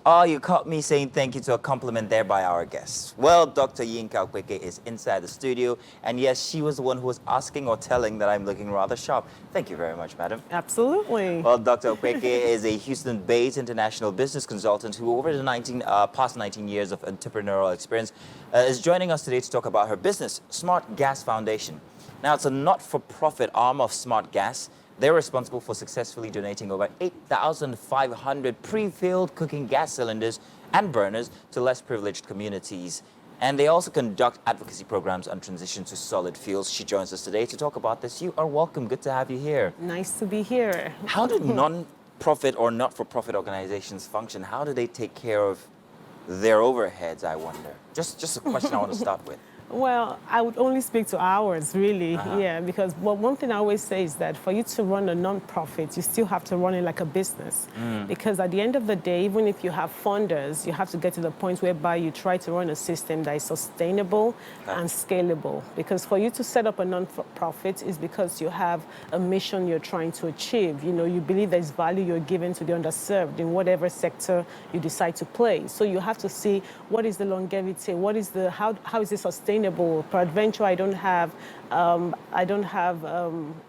Oh, you caught me saying thank you to a compliment there by our guest. Well, Dr. Yinka is inside the studio, and yes, she was the one who was asking or telling that I'm looking rather sharp. Thank you very much, madam. Absolutely. Well, Dr. Okweke is a Houston-based international business consultant who, over the past 19 years of entrepreneurial experience, is joining us today to talk about her business, Smart Gas Foundation. Now, it's a not-for-profit arm of Smart Gas. They're responsible for successfully donating over 8,500 pre-filled cooking gas cylinders and burners to less privileged communities. And they also conduct advocacy programs on transition to solid fuels. She joins us today to talk about this. You are welcome. Good to have you here. Nice to be here. How do non-profit or not-for-profit organizations function? How do they take care of their overheads, I wonder? Just a question I want to start with. Well, I would only speak to ours, really, yeah, because one thing I always say is that for you to run a non-profit, you still have to run it like a business. Because at the end of the day, even if you have funders, you have to get to the point whereby you try to run a system that is sustainable and scalable. Because for you to set up a non-profit is because you have a mission you're trying to achieve. You know, you believe there's value you're giving to the underserved in whatever sector you decide to play. So you have to see what is the longevity, what is the, how is it sustainable? Peradventure, I don't have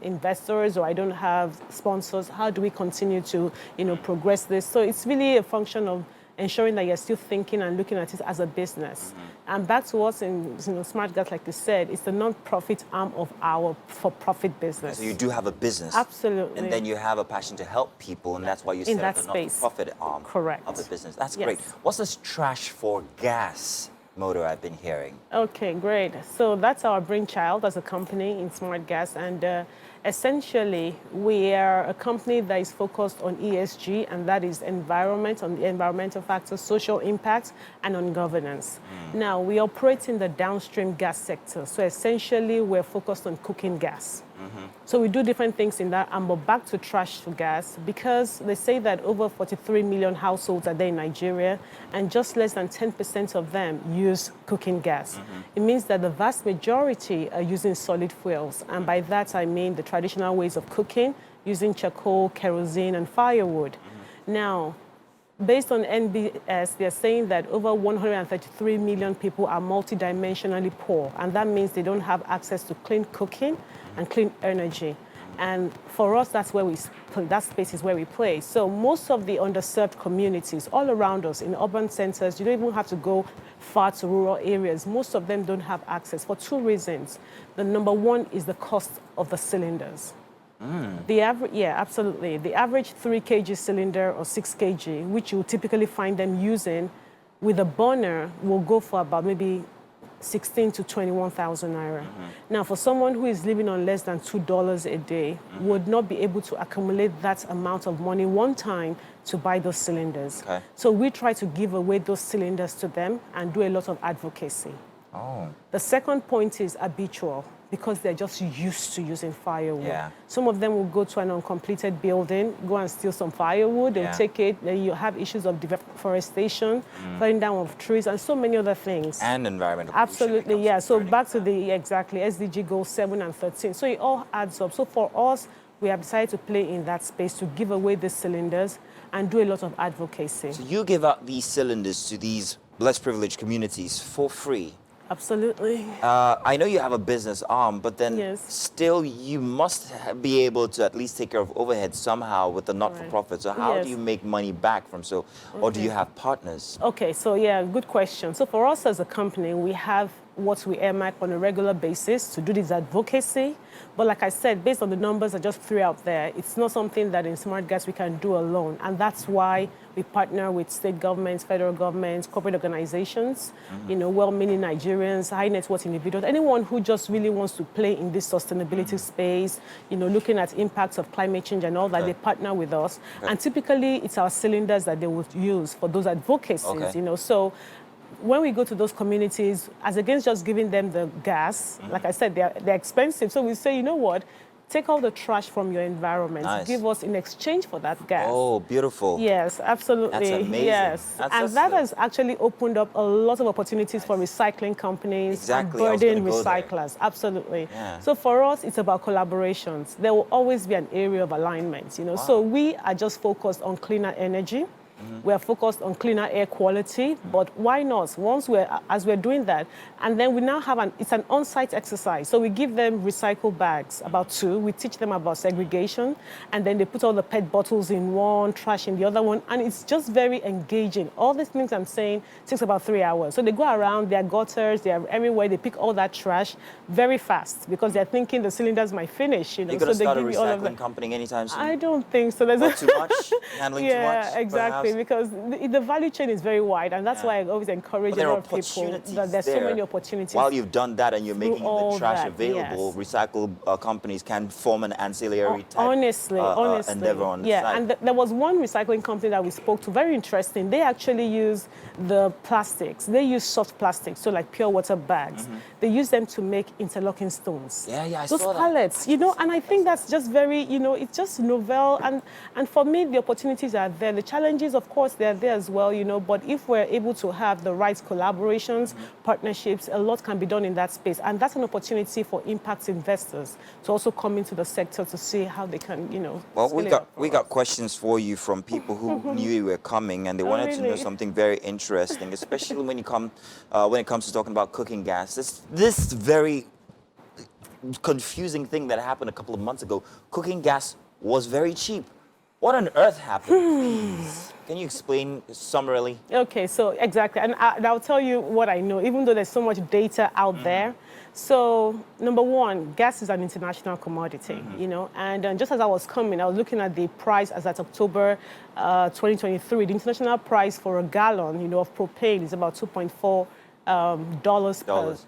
investors or I don't have sponsors. How do we continue to, progress this? So it's really a function of ensuring that you're still thinking and looking at it as a business. And back to us in Smart Gas, like you said, it's the non-profit arm of our for-profit business. So you do have a business. Absolutely. And then you have a passion to help people, and that's why you set up the not-for-profit arm of the business. That's great. What's this trash for gas motto I've been hearing? Okay, great. So that's our brainchild as a company in Smart Gas, and essentially we are a company that is focused on ESG, and that is environment, on the environmental factors, social impact, and on governance. Now, we operate in the downstream gas sector, so essentially we're focused on cooking gas. So we do different things in that, but back to trash to gas, because they say that over 43 million households are there in Nigeria, and just less than 10% of them use cooking gas. It means that the vast majority are using solid fuels, and by that I mean the traditional ways of cooking, using charcoal, kerosene, and firewood. Now, based on NBS, they're saying that over 133 million people are multidimensionally poor, and that means they don't have access to clean cooking and clean energy. And for us, that's where that space is where we play. So most of the underserved communities all around us in urban centers, you don't even have to go far to rural areas. Most of them don't have access for two reasons. The number one is the cost of the cylinders. The average, absolutely. The average 3 kg cylinder or 6 kg, which you typically find them using with a burner, will go for about maybe 16 to 21,000 naira. Now, for someone who is living on less than $2 a day, would not be able to accumulate that amount of money one time to buy those cylinders. So we try to give away those cylinders to them and do a lot of advocacy. The second point is habitual, because they're just used to using firewood. Some of them will go to an uncompleted building, go and steal some firewood, they'll take it, then you have issues of deforestation, cutting down of trees, and so many other things. And environmental Absolutely, yeah. So back to the, SDG goals 7 and 13. So it all adds up. So for us, we have decided to play in that space to give away these cylinders and do a lot of advocacy. So you give out these cylinders to these less privileged communities for free? Absolutely. I know you have a business arm, but then still you must be able to at least take care of overhead somehow with the not-for-profit. So how do you make money back from or do you have partners? Okay, so good question. So for us as a company, we have what we earmark on a regular basis to do this advocacy. But like I said, based on the numbers I just threw out there, it's not something that in Smart Gas we can do alone. And that's why we partner with state governments, federal governments, corporate organizations, well-meaning Nigerians, high net worth individuals, anyone who just really wants to play in this sustainability space, looking at impacts of climate change and all that, they partner with us. And typically it's our cylinders that they would use for those advocacies, So when we go to those communities, as against just giving them the gas, like I said, they're expensive. So we say, you know what? Take all the trash from your environment. Give us in exchange for that gas. Oh, beautiful. Yes, absolutely. That's amazing. Yes. And that has actually opened up a lot of opportunities for recycling companies and burden recyclers. Absolutely. So for us, it's about collaborations. There will always be an area of alignment, So we are just focused on cleaner energy. We are focused on cleaner air quality, but why not? As we're doing that, and then we now have it's an on-site exercise. So we give them recycle bags, about 2. We teach them about segregation, and then they put all the PET bottles in one, trash in the other one, and it's just very engaging. All these things I'm saying takes about 3 hours. So they go around, there are gutters, they are everywhere, they pick all that trash very fast because they're thinking the cylinders might finish. You're going to start a recycling company anytime soon? I don't think so. Not too much? Handling too much? Yeah, exactly, perhaps? because the value chain is very wide, and that's why I always encourage a lot of people that there's so many opportunities. While you've done that and you're making the trash available, yes. recycle companies can form an ancillary type honestly, endeavor on the side. And there was one recycling company that we spoke to, very interesting. They actually use the plastics. They use soft plastics, so like pure water bags. They use them to make interlocking stones. Yeah, I Those saw that. pallets, and I think that's just very, it's just novel. And for me, the opportunities are there. The challenges, of course, they're there as well, but if we're able to have the right collaborations, partnerships, a lot can be done in that space. And that's an opportunity for impact investors to also come into the sector to see how they can, Well, scale we got questions for you from people who knew you were coming, and they wanted to know really? something very interesting, especially when it comes to talking about cooking gas. This very confusing thing that happened a couple of months ago. Cooking gas was very cheap. What on earth happened? Please, can you explain summarily? Okay, so exactly. And I'll tell you what I know, even though there's so much data out there. So, number one, gas is an international commodity, and just as I was coming, I was looking at the price as at October 2023. The international price for a gallon, of propane is about $2.4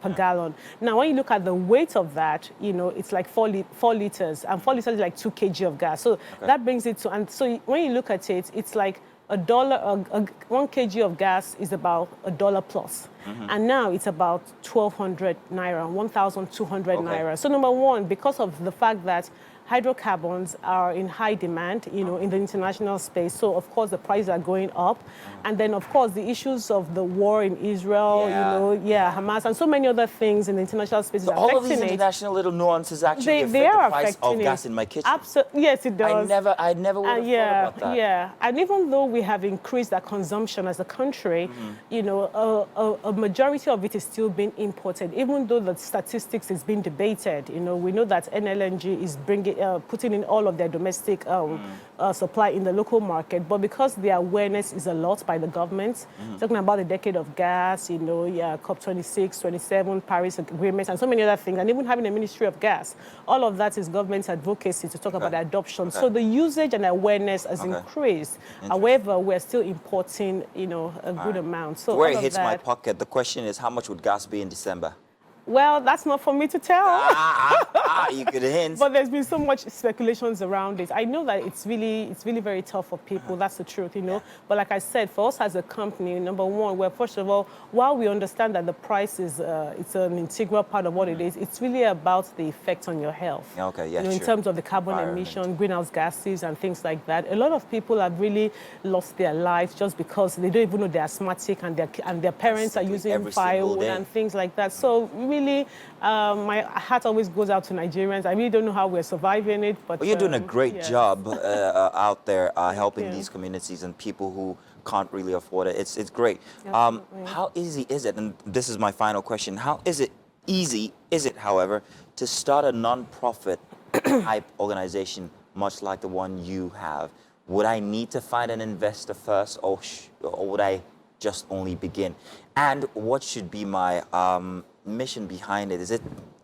per gallon. Now, when you look at the weight of that, it's like 4 liters, and 4 liters is like 2 kg of gas. So that brings it to, and so when you look at it, it's like $1, 1 kg of gas is about $1 plus. And now it's about 1,200 naira, 1,200 naira. So number one, because of the fact that hydrocarbons are in high demand, in the international space. So, of course, the prices are going up. And then, of course, the issues of the war in Israel, Hamas, and so many other things in the international space is affecting it. All of these international little nuances actually they affect are the price of gas in my kitchen. Absolutely, yes, it does. I never would have thought about that. Yeah, and even though we have increased our consumption as a country, a majority of it is still being imported, even though the statistics is being debated. We know that NLNG is putting in all of their domestic supply in the local market, but because the awareness is a lot by the government, talking about the decade of gas, COP26, 27, Paris agreements, and so many other things, and even having a Ministry of Gas, all of that is government advocacy to talk about adoption. So the usage and awareness has increased. However, we're still importing, a good amount. So where it hits my pocket, the question is, how much would gas be in December? Well, that's not for me to tell. You could hint. But there's been so much speculations around it. I know that it's really very tough for people. That's the truth, But like I said, for us as a company, number one, we're first of all, while we understand that the price is it's an integral part of what it is, it's really about the effect on your health. Okay, yeah, in terms of the carbon emission, greenhouse gases, and things like that. A lot of people have really lost their lives just because they don't even know they're asthmatic and their parents are using firewood and things like that. So really, my heart always goes out to Nigerians. I really don't know how we're surviving it, but you're doing a great job out there helping these communities and people who can't really afford it. It's great. How easy is it? And this is my final question. How easy is it, however, to start a non-profit type organization, much like the one you have? Would I need to find an investor first, or would I just only begin? And what should be my mission behind it? Is it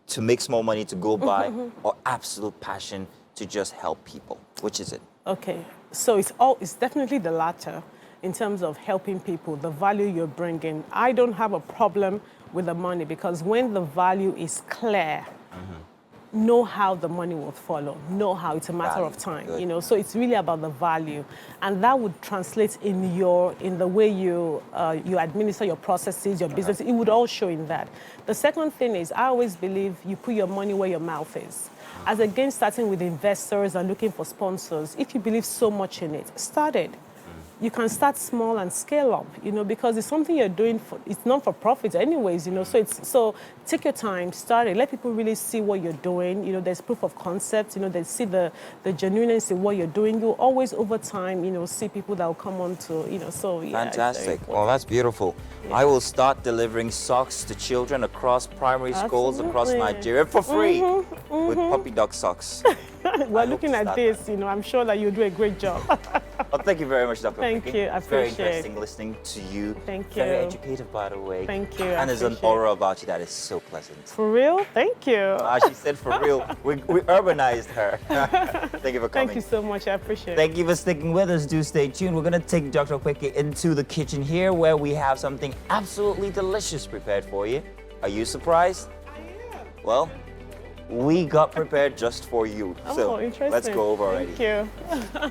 to make small money to go by, or absolute passion to just help people? Which is it? Okay, so it's definitely the latter in terms of helping people, the value you're bringing. I don't have a problem with the money because when the value is clear, know how the money will follow, know how it's a matter of time, so it's really about the value, and that would translate in the way you administer your processes, your business. It would all show in that. The second thing is, I always believe you put your money where your mouth is. As against starting with investors and looking for sponsors, if you believe so much in it, start it. you can start small and scale up, because it's something you're doing it's not for profit anyways, so take your time, start it, let people really see what you're doing, there's proof of concept, they see the genuineness in what you're doing. You always over time, see people that will come on to, so yeah. Fantastic. Well, that's beautiful. Yeah. I will start delivering socks to children across primary schools across Absolutely. Nigeria for free with puppy dog socks. We're looking at this, I'm sure that you'll do a great job. Well, thank you very much, Dr. Thank Picky. you. I It's very appreciate interesting listening to you. Thank Very you. educative, by the way. Thank you. And there's an aura about you that is so pleasant. For real? Thank you. She said for real. We urbanized her. Thank you for coming. Thank you so much. I appreciate it. Thank you for sticking with us. Do stay tuned. We're going to take Dr. Picky into the kitchen here where we have something absolutely delicious prepared for you. Are you surprised? I am. Well, we got prepared just for you. Oh, So interesting. let's go over already. Thank you.